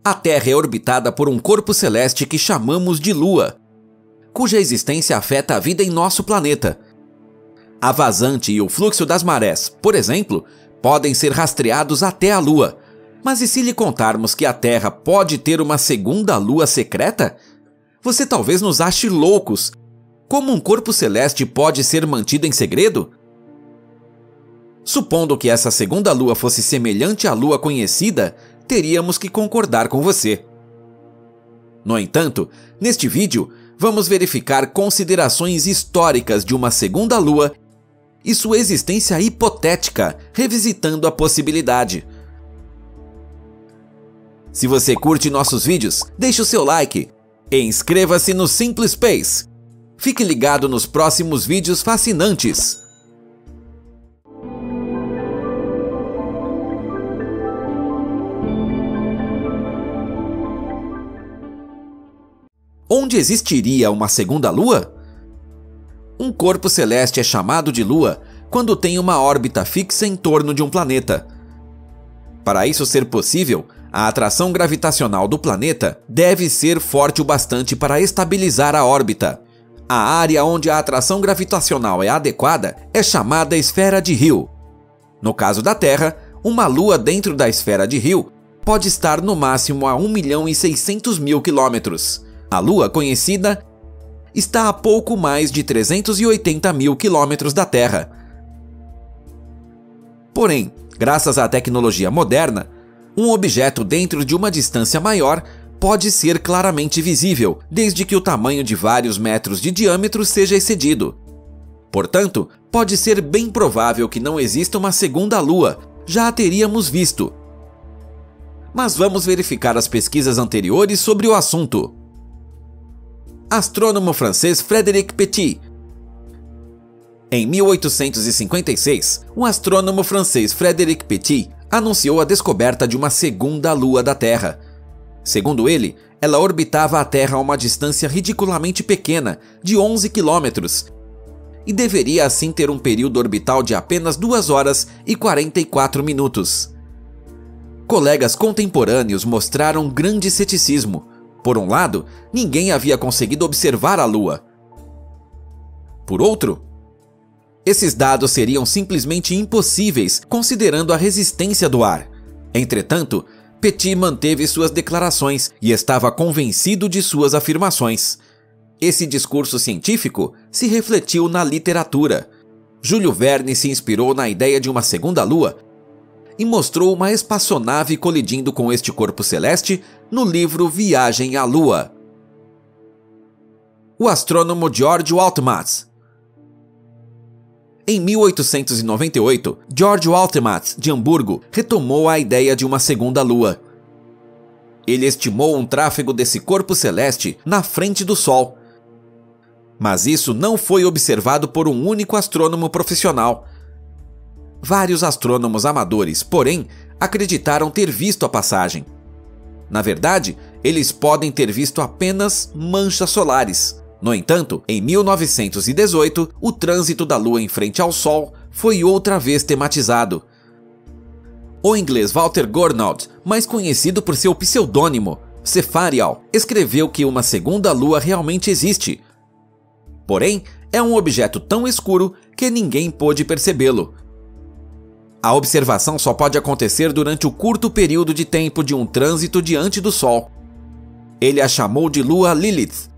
A Terra é orbitada por um corpo celeste que chamamos de Lua, cuja existência afeta a vida em nosso planeta. A vazante e o fluxo das marés, por exemplo, podem ser rastreados até a Lua. Mas e se lhe contarmos que a Terra pode ter uma segunda lua secreta? Você talvez nos ache loucos. Como um corpo celeste pode ser mantido em segredo? Supondo que essa segunda lua fosse semelhante à lua conhecida, teríamos que concordar com você. No entanto, neste vídeo, vamos verificar considerações históricas de uma segunda lua e sua existência hipotética, revisitando a possibilidade. Se você curte nossos vídeos, deixe o seu like e inscreva-se no Simple Space. Fique ligado nos próximos vídeos fascinantes. Onde existiria uma segunda lua? Um corpo celeste é chamado de lua quando tem uma órbita fixa em torno de um planeta. Para isso ser possível, a atração gravitacional do planeta deve ser forte o bastante para estabilizar a órbita. A área onde a atração gravitacional é adequada é chamada esfera de Hill. No caso da Terra, uma lua dentro da esfera de Hill pode estar no máximo a 1.600.000 quilômetros. A Lua conhecida está a pouco mais de 380.000 quilômetros da Terra. Porém, graças à tecnologia moderna, um objeto dentro de uma distância maior pode ser claramente visível, desde que o tamanho de vários metros de diâmetro seja excedido. Portanto, pode ser bem provável que não exista uma segunda Lua, já a teríamos visto. Mas vamos verificar as pesquisas anteriores sobre o assunto. Astrônomo francês Frédéric Petit. Em 1856, o astrônomo francês Frédéric Petit anunciou a descoberta de uma segunda lua da Terra. Segundo ele, ela orbitava a Terra a uma distância ridiculamente pequena, de 11 quilômetros, e deveria assim ter um período orbital de apenas 2 horas e 44 minutos. Colegas contemporâneos mostraram grande ceticismo. Por um lado, ninguém havia conseguido observar a Lua. Por outro, esses dados seriam simplesmente impossíveis, considerando a resistência do ar. Entretanto, Petit manteve suas declarações e estava convencido de suas afirmações. Esse discurso científico se refletiu na literatura. Júlio Verne se inspirou na ideia de uma segunda lua e mostrou uma espaçonave colidindo com este corpo celeste no livro Viagem à Lua. O astrônomo George Waltematz. Em 1898, George Waltematz, de Hamburgo, retomou a ideia de uma segunda lua. Ele estimou um tráfego desse corpo celeste na frente do Sol. Mas isso não foi observado por um único astrônomo profissional. Vários astrônomos amadores, porém, acreditaram ter visto a passagem. Na verdade, eles podem ter visto apenas manchas solares. No entanto, em 1918, o trânsito da Lua em frente ao Sol foi outra vez tematizado. O inglês Walter Gournaudt, mais conhecido por seu pseudônimo, Cepharial, escreveu que uma segunda Lua realmente existe. Porém, é um objeto tão escuro que ninguém pôde percebê-lo. A observação só pode acontecer durante o curto período de tempo de um trânsito diante do Sol. Ele a chamou de Lua Lilith.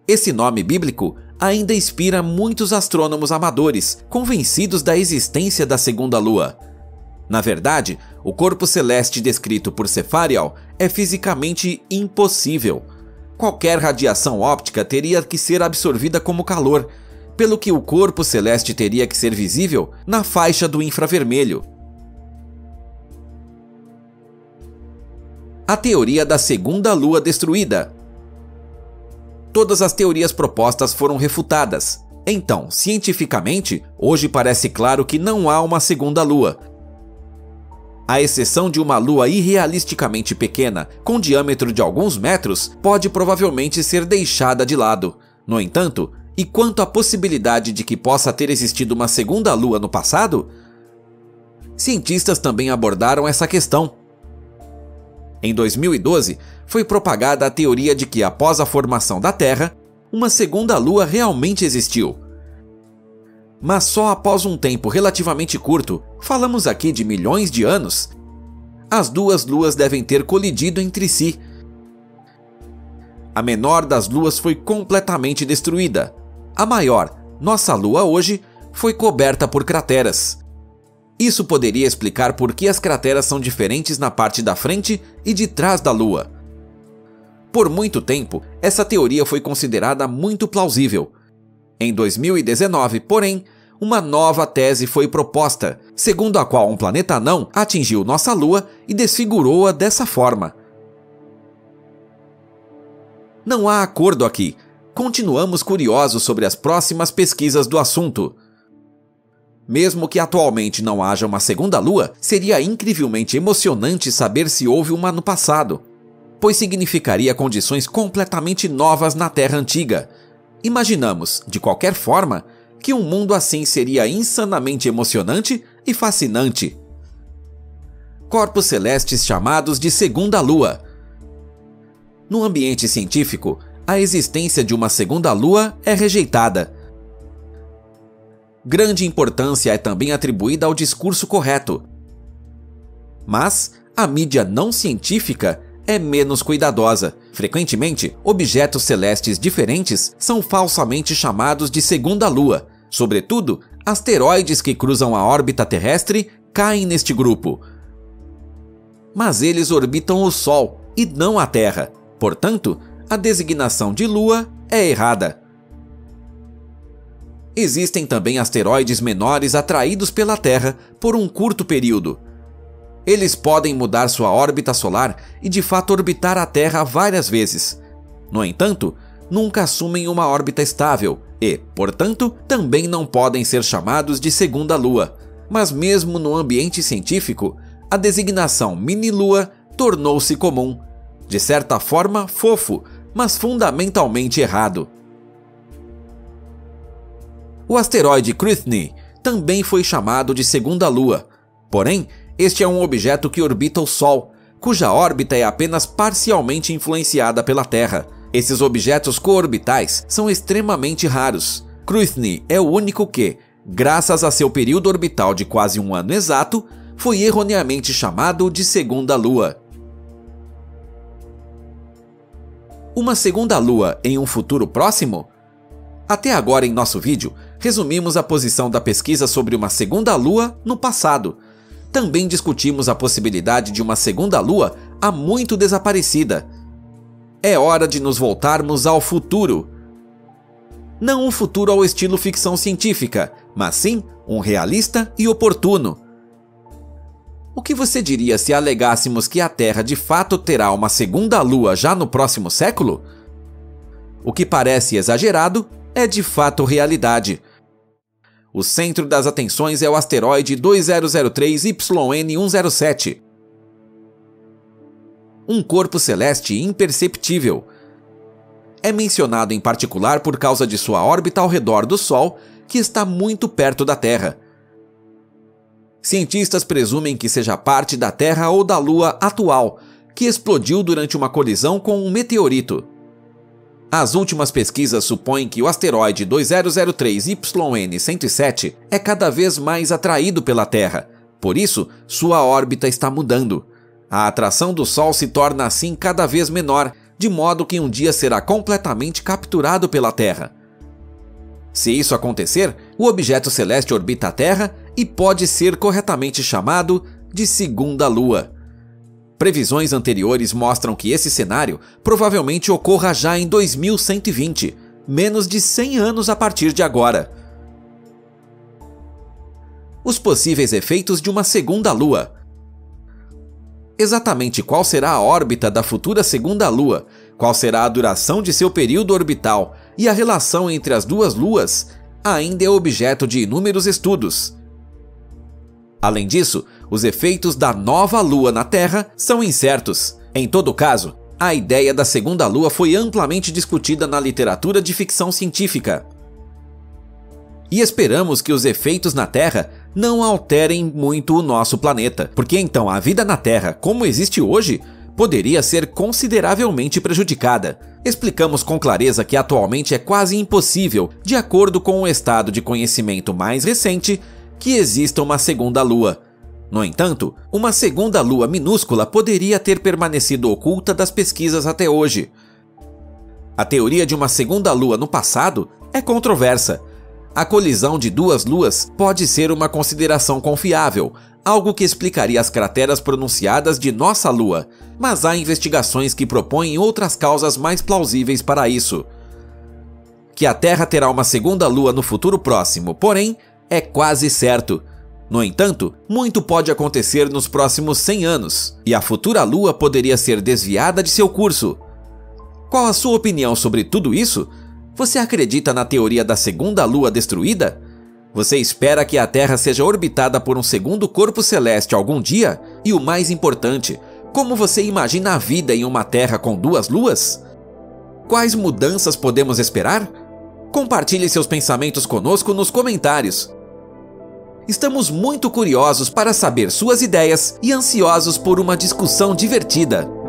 Esse nome bíblico ainda inspira muitos astrônomos amadores, convencidos da existência da segunda lua. Na verdade, o corpo celeste descrito por Cepharial é fisicamente impossível. Qualquer radiação óptica teria que ser absorvida como calor, pelo que o corpo celeste teria que ser visível na faixa do infravermelho. A teoria da segunda lua destruída. Todas as teorias propostas foram refutadas. Então, cientificamente, hoje parece claro que não há uma segunda lua. À exceção de uma lua irrealisticamente pequena, com diâmetro de alguns metros, pode provavelmente ser deixada de lado. No entanto, e quanto à possibilidade de que possa ter existido uma segunda lua no passado? Cientistas também abordaram essa questão. Em 2012, foi propagada a teoria de que após a formação da Terra, uma segunda lua realmente existiu. Mas só após um tempo relativamente curto, falamos aqui de milhões de anos, as duas luas devem ter colidido entre si. A menor das luas foi completamente destruída. A maior, nossa lua hoje, foi coberta por crateras. Isso poderia explicar por que as crateras são diferentes na parte da frente e de trás da lua. Por muito tempo, essa teoria foi considerada muito plausível. Em 2019, porém, uma nova tese foi proposta, segundo a qual um planeta anão atingiu nossa lua e desfigurou-a dessa forma. Não há acordo aqui. Continuamos curiosos sobre as próximas pesquisas do assunto. Mesmo que atualmente não haja uma segunda lua, seria incrivelmente emocionante saber se houve uma no passado, pois significaria condições completamente novas na Terra antiga. Imaginamos, de qualquer forma, que um mundo assim seria insanamente emocionante e fascinante. Corpos celestes chamados de segunda lua. No ambiente científico, a existência de uma segunda lua é rejeitada. Grande importância é também atribuída ao discurso correto. Mas a mídia não científica é menos cuidadosa. Frequentemente, objetos celestes diferentes são falsamente chamados de segunda lua. Sobretudo, asteroides que cruzam a órbita terrestre caem neste grupo. Mas eles orbitam o Sol e não a Terra. Portanto, a designação de lua é errada. Existem também asteroides menores atraídos pela Terra por um curto período. Eles podem mudar sua órbita solar e de fato orbitar a Terra várias vezes. No entanto, nunca assumem uma órbita estável e, portanto, também não podem ser chamados de segunda lua. Mas mesmo no ambiente científico, a designação mini-lua tornou-se comum. De certa forma, fofo, mas fundamentalmente errado. O asteroide Chrythni também foi chamado de segunda lua. Porém, este é um objeto que orbita o Sol, cuja órbita é apenas parcialmente influenciada pela Terra. Esses objetos coorbitais são extremamente raros. Chrythni é o único que, graças a seu período orbital de quase um ano exato, foi erroneamente chamado de segunda lua. Uma segunda lua em um futuro próximo? Até agora em nosso vídeo, resumimos a posição da pesquisa sobre uma segunda lua no passado. Também discutimos a possibilidade de uma segunda lua há muito desaparecida. É hora de nos voltarmos ao futuro. Não um futuro ao estilo ficção científica, mas sim um realista e oportuno. O que você diria se alegássemos que a Terra de fato terá uma segunda lua já no próximo século? O que parece exagerado é de fato realidade. O centro das atenções é o asteroide 2003 YN107. Um corpo celeste imperceptível. É mencionado em particular por causa de sua órbita ao redor do Sol, que está muito perto da Terra. Cientistas presumem que seja parte da Terra ou da Lua atual, que explodiu durante uma colisão com um meteorito. As últimas pesquisas supõem que o asteroide 2003 YN107 é cada vez mais atraído pela Terra, por isso sua órbita está mudando. A atração do Sol se torna assim cada vez menor, de modo que um dia será completamente capturado pela Terra. Se isso acontecer, o objeto celeste orbita a Terra e pode ser corretamente chamado de segunda lua. Previsões anteriores mostram que esse cenário provavelmente ocorra já em 2120, menos de 100 anos a partir de agora. Os possíveis efeitos de uma segunda lua. Exatamente qual será a órbita da futura segunda lua, qual será a duração de seu período orbital e a relação entre as duas luas ainda é objeto de inúmeros estudos. Além disso, os efeitos da nova lua na Terra são incertos. Em todo caso, a ideia da segunda lua foi amplamente discutida na literatura de ficção científica. E esperamos que os efeitos na Terra não alterem muito o nosso planeta, porque então a vida na Terra, como existe hoje, poderia ser consideravelmente prejudicada. Explicamos com clareza que atualmente é quase impossível, de acordo com o estado de conhecimento mais recente, que exista uma segunda lua. No entanto, uma segunda lua minúscula poderia ter permanecido oculta das pesquisas até hoje. A teoria de uma segunda lua no passado é controversa. A colisão de duas luas pode ser uma consideração confiável, algo que explicaria as crateras pronunciadas de nossa lua, mas há investigações que propõem outras causas mais plausíveis para isso. Que a Terra terá uma segunda lua no futuro próximo, porém, é quase certo. No entanto, muito pode acontecer nos próximos 100 anos, e a futura lua poderia ser desviada de seu curso. Qual a sua opinião sobre tudo isso? Você acredita na teoria da segunda lua destruída? Você espera que a Terra seja orbitada por um segundo corpo celeste algum dia? E o mais importante, como você imagina a vida em uma Terra com duas luas? Quais mudanças podemos esperar? Compartilhe seus pensamentos conosco nos comentários. Estamos muito curiosos para saber suas ideias e ansiosos por uma discussão divertida.